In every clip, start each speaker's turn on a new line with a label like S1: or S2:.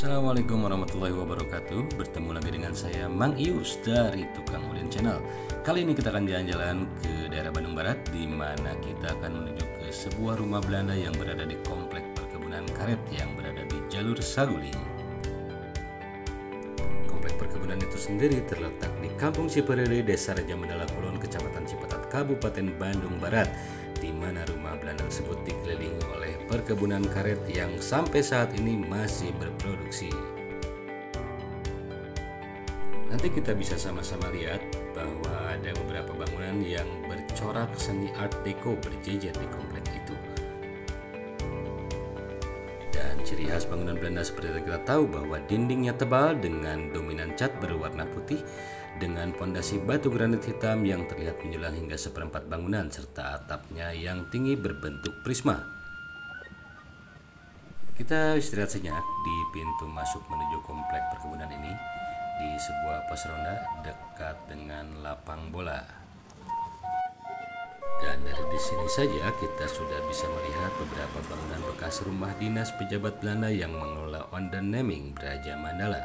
S1: Assalamualaikum warahmatullahi wabarakatuh. Bertemu lagi dengan saya Mang Ius dari Tukang Ulin Channel. Kali ini kita akan jalan-jalan ke daerah Bandung Barat, di mana kita akan menuju ke sebuah rumah Belanda yang berada di komplek perkebunan karet yang berada di jalur Saguling. Komplek perkebunan itu sendiri terletak di Kampung Ciperere, Desa Raja Mandala Kulon, Kecamatan Cipatat, Kabupaten Bandung Barat, di mana rumah Belanda tersebut dikelilingi oleh perkebunan karet yang sampai saat ini masih berproduksi. Nanti kita bisa sama-sama lihat bahwa ada beberapa bangunan yang bercorak seni Art Deco berjejer di komplek itu. Dan ciri khas bangunan Belanda seperti yang kita tahu bahwa dindingnya tebal dengan dominan cat berwarna putih dengan pondasi batu granit hitam yang terlihat menjulang hingga seperempat bangunan serta atapnya yang tinggi berbentuk prisma. Kita istirahat sejenak di pintu masuk menuju komplek perkebunan ini di sebuah pos ronda dekat dengan lapang bola. Dan dari di sini saja kita sudah bisa melihat beberapa bangunan bekas rumah dinas pejabat Belanda yang mengelola Onderneming Raja Mandala.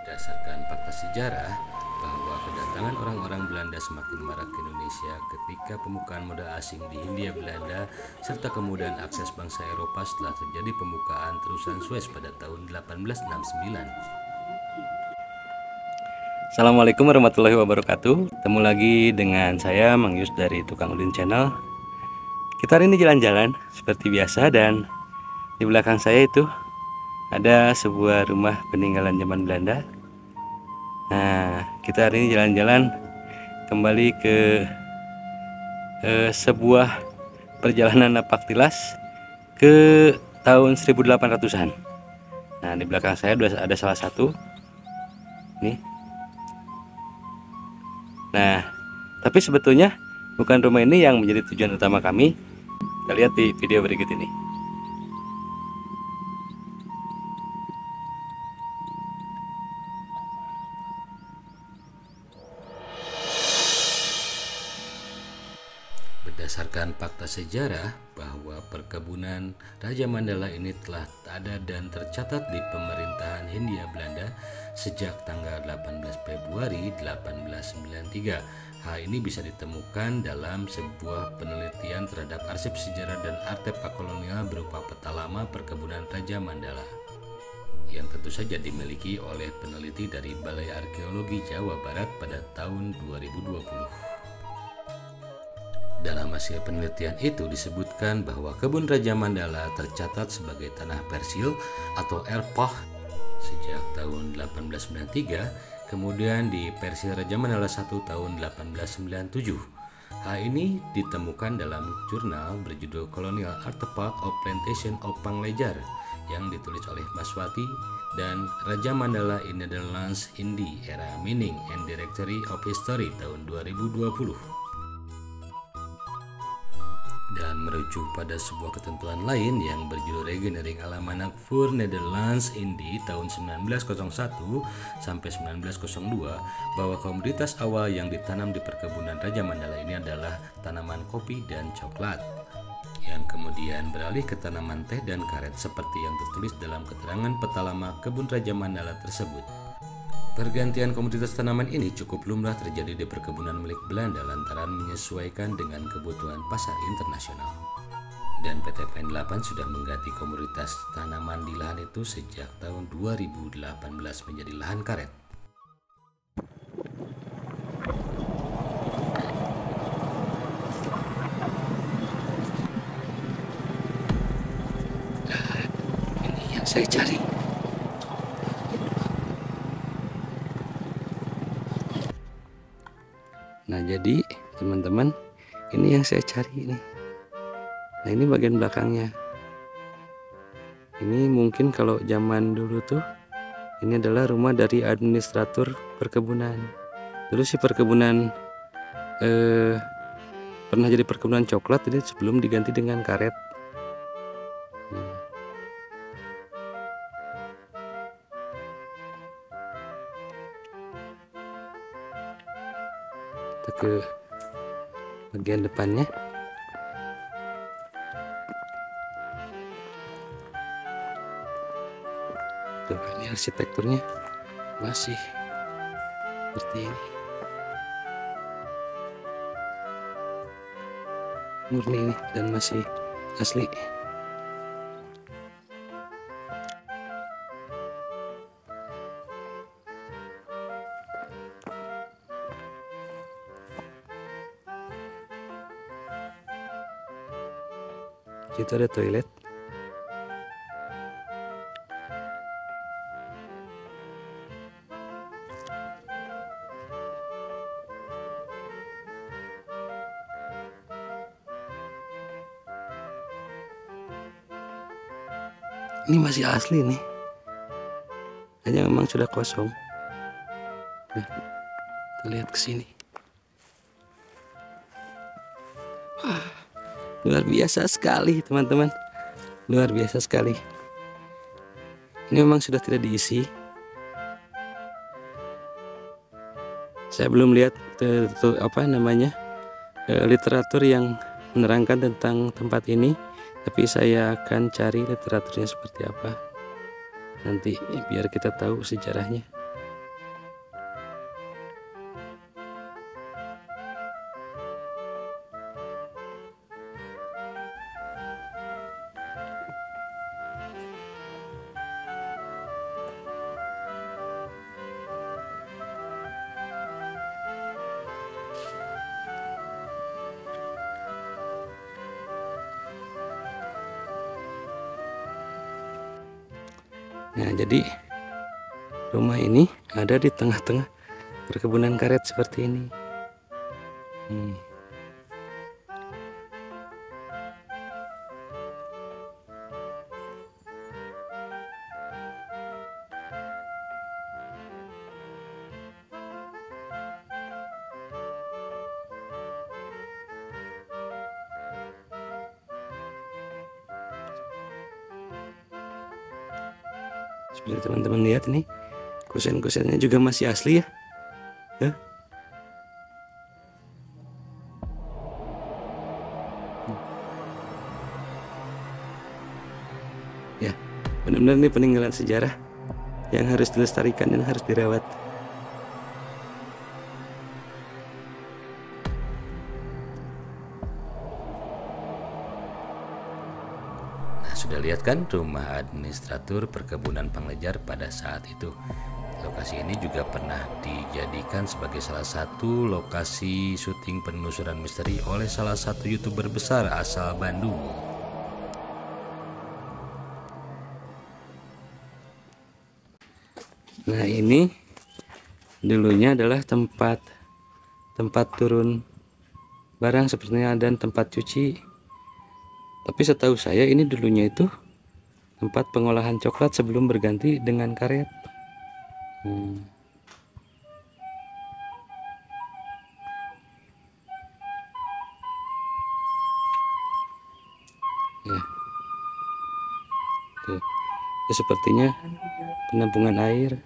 S1: Berdasarkan fakta sejarah bahwa kedatangan orang-orang Belanda semakin marak ke Indonesia ketika pembukaan modal asing di Hindia Belanda serta kemudahan akses bangsa Eropa setelah terjadi pembukaan terusan Suez pada tahun 1869. Assalamualaikum warahmatullahi wabarakatuh. Ketemu lagi dengan saya Mang Yus dari Tukang Ulin Channel. Kita hari ini jalan-jalan seperti biasa, dan di belakang saya itu ada sebuah rumah peninggalan zaman Belanda. Nah, kita hari ini jalan-jalan kembali ke sebuah perjalanan napak tilas ke tahun 1800-an. Nah, di belakang saya ada salah satu nih. Nah, tapi sebetulnya bukan rumah ini yang menjadi tujuan utama kami. Kita lihat di video berikut ini. Berdasarkan fakta sejarah bahwa perkebunan Raja Mandala ini telah ada dan tercatat di pemerintahan Hindia Belanda sejak tanggal 18 Februari 1893. Hal ini bisa ditemukan dalam sebuah penelitian terhadap arsip sejarah dan artefak kolonial berupa peta lama perkebunan Raja Mandala yang tentu saja dimiliki oleh peneliti dari Balai Arkeologi Jawa Barat pada tahun 2020. Dalam hasil penelitian itu disebutkan bahwa kebun Raja Mandala tercatat sebagai tanah persil atau erpah sejak tahun 1893, kemudian di Persil Raja Mandala 1 tahun 1897. Hal ini ditemukan dalam jurnal berjudul Colonial Artifact of Plantation of Panglejar yang ditulis oleh Maswati dan Raja Mandala in Netherlands in the Era Meaning and Directory of History tahun 2020. Dan merujuk pada sebuah ketentuan lain yang berjudul Regenering Almanak voor Nederlands Indie tahun 1901 sampai 1902 bahwa komoditas awal yang ditanam di perkebunan Raja Mandala ini adalah tanaman kopi dan coklat, yang kemudian beralih ke tanaman teh dan karet seperti yang tertulis dalam keterangan peta lama kebun Raja Mandala tersebut. Pergantian komoditas tanaman ini cukup lumrah terjadi di perkebunan milik Belanda lantaran menyesuaikan dengan kebutuhan pasar internasional. Dan PT PN 8 sudah mengganti komoditas tanaman di lahan itu sejak tahun 2018 menjadi lahan karet. Nah, ini yang saya cari. Nah, jadi teman-teman, ini yang saya cari ini. Nah, ini bagian belakangnya. Ini mungkin kalau zaman dulu tuh ini adalah rumah dari administratur perkebunan. Dulu sih perkebunan pernah jadi perkebunan coklat, jadi sebelum diganti dengan karet. Kita ke bagian depannya. Tuh, ini arsitekturnya masih seperti ini, murni ini dan masih asli. Situ ada toilet. Ini masih asli nih, hanya memang sudah kosong. Nah, kita lihat ke sini. Wah, luar biasa sekali teman-teman, luar biasa sekali. Ini memang sudah tidak diisi. Saya belum lihat literatur yang menerangkan tentang tempat ini, tapi saya akan cari literaturnya seperti apa nanti biar kita tahu sejarahnya. Nah, jadi rumah ini ada di tengah-tengah perkebunan karet seperti ini. Seperti teman-teman lihat ini, kusen-kusennya juga masih asli ya. Ya, benar-benar ini peninggalan sejarah yang harus dilestarikan dan harus dirawat. Sudah lihat kan rumah administratur perkebunan Panglejar pada saat itu. Lokasi ini juga pernah dijadikan sebagai salah satu lokasi syuting penelusuran misteri oleh salah satu YouTuber besar asal Bandung. Nah, ini dulunya adalah tempat turun barang sepertinya dan tempat cuci. Tapi setahu saya ini dulunya itu tempat pengolahan coklat sebelum berganti dengan karet. Ya. Tuh. Itu sepertinya penampungan air.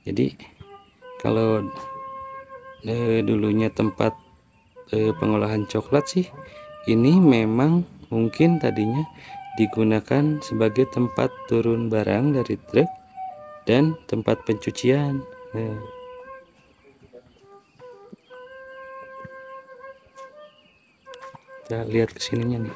S1: Jadi kalau dulunya tempat pengolahan coklat sih, ini memang mungkin tadinya digunakan sebagai tempat turun barang dari truk dan tempat pencucian. Kita lihat kesininya nih.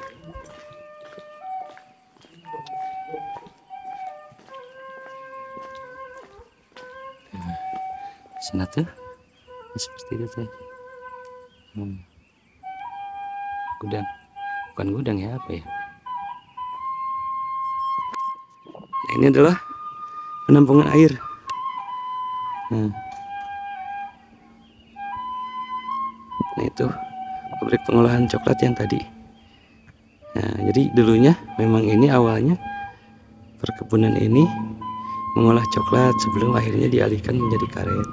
S1: Sana tuh seperti itu tuh. Gudang, bukan gudang ya, apa ya? Nah, ini adalah penampungan air. Nah, itu pabrik pengolahan coklat yang tadi. Nah, jadi dulunya memang ini awalnya perkebunan ini mengolah coklat sebelum akhirnya dialihkan menjadi karet.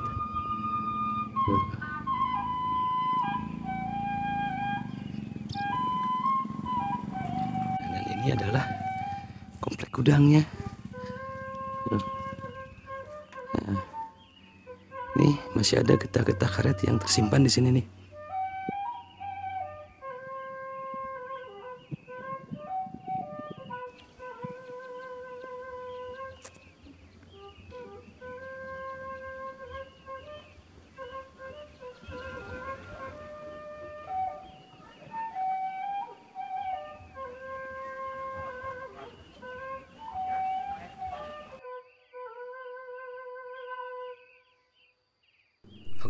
S1: Dan ini adalah komplek gudangnya. Nah, ini masih ada getah-getah karet yang tersimpan di sini nih.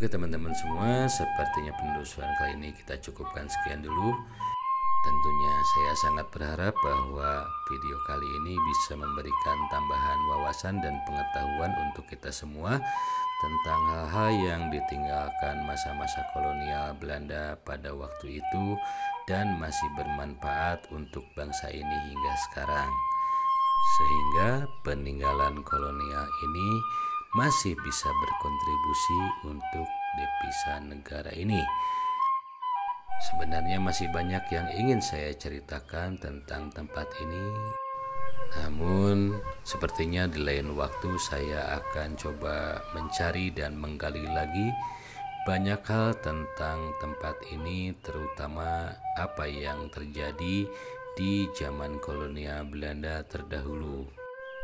S1: Oke teman-teman semua, sepertinya penelusuran kali ini kita cukupkan sekian dulu. Tentunya saya sangat berharap bahwa video kali ini bisa memberikan tambahan wawasan dan pengetahuan untuk kita semua tentang hal-hal yang ditinggalkan masa-masa kolonial Belanda pada waktu itu dan masih bermanfaat untuk bangsa ini hingga sekarang. Sehingga peninggalan kolonial ini masih bisa berkontribusi untuk devisa negara ini. Sebenarnya masih banyak yang ingin saya ceritakan tentang tempat ini, namun sepertinya di lain waktu saya akan coba mencari dan menggali lagi banyak hal tentang tempat ini, terutama apa yang terjadi di zaman kolonial Belanda terdahulu,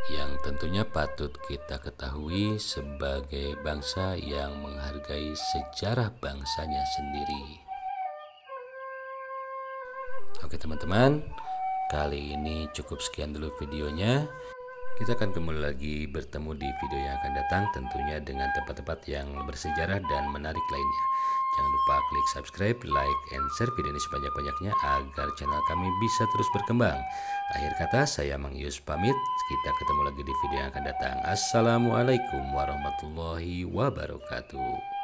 S1: yang tentunya patut kita ketahui sebagai bangsa yang menghargai sejarah bangsanya sendiri. Oke teman-teman, kali ini cukup sekian dulu videonya. Kita akan kembali lagi bertemu di video yang akan datang, tentunya dengan tempat-tempat yang bersejarah dan menarik lainnya. Jangan lupa klik subscribe, like, and share video ini sebanyak-banyaknya agar channel kami bisa terus berkembang. Akhir kata, saya Mang Yus pamit. Kita ketemu lagi di video yang akan datang. Assalamualaikum warahmatullahi wabarakatuh.